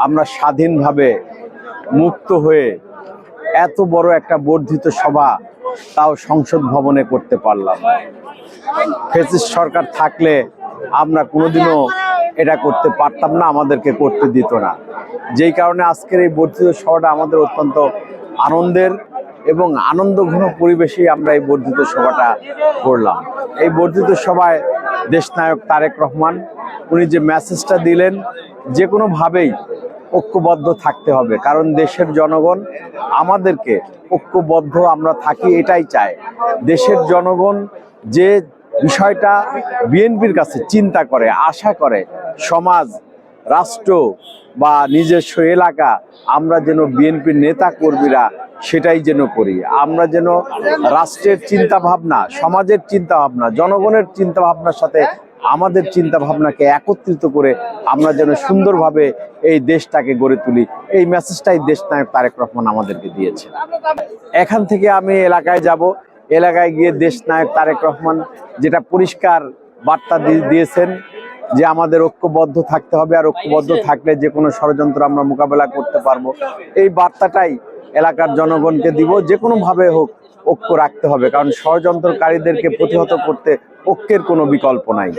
আমরা স্বাধীনভাবে মুক্ত হয়ে এত বড় একটা বর্ধিত সভা তাও সংসদ ভবনে করতে পারলাম। ফ্যাসিস্ট সরকার থাকলে আমরা কোনোদিনও এটা করতে পারতাম না, আমাদেরকে করতে দিত না। যেই কারণে আজকের এই বর্ধিত সভাটা আমাদের অত্যন্ত আনন্দের এবং আনন্দঘন পরিবেশেই আমরা এই বর্ধিত সভাটা করলাম। এই বর্ধিত সভায় দেশনায়ক তারেক রহমান উনি যে মেসেজটা দিলেন, যে কোনোভাবেই ঐক্যবদ্ধ থাকতে হবে, কারণ দেশের জনগণ আমাদেরকে ঐক্যবদ্ধ আমরা থাকি এটাই চায়। দেশের জনগণ যে বিষয়টা বিএনপির কাছে চিন্তা করে, আশা করে, সমাজ, রাষ্ট্র বা নিজস্ব এলাকা, আমরা যেন বিএনপির নেতা কর্মীরা সেটাই যেন করি। আমরা যেন রাষ্ট্রের চিন্তা ভাবনা, সমাজের চিন্তা ভাবনা, জনগণের চিন্তা ভাবনার সাথে আমাদের চিন্তা ভাবনাকে একত্রিত করে আমরা যেন সুন্দরভাবে এই দেশটাকে গড়ে তুলি, এই মেসেজটাই দেশনায়ক তারেক রহমান আমাদেরকে দিয়েছে। এখান থেকে আমি এলাকায় যাব, এলাকায় গিয়ে দেশনায়ক তারেক রহমান যেটা পরিষ্কার বার্তা দিয়েছেন যে আমাদের ঐক্যবদ্ধ থাকতে হবে, আর ঐক্যবদ্ধ থাকলে যে কোনো ষড়যন্ত্র আমরা মোকাবেলা করতে পারবো, এই বার্তাটাই এলাকার জনগণকে দিব। যে কোনোভাবে হোক ঐক্য রাখতে হবে, কারণ ষড়যন্ত্রকারীদেরকে প্রতিহত করতে ঐক্যের কোনো বিকল্প নাই।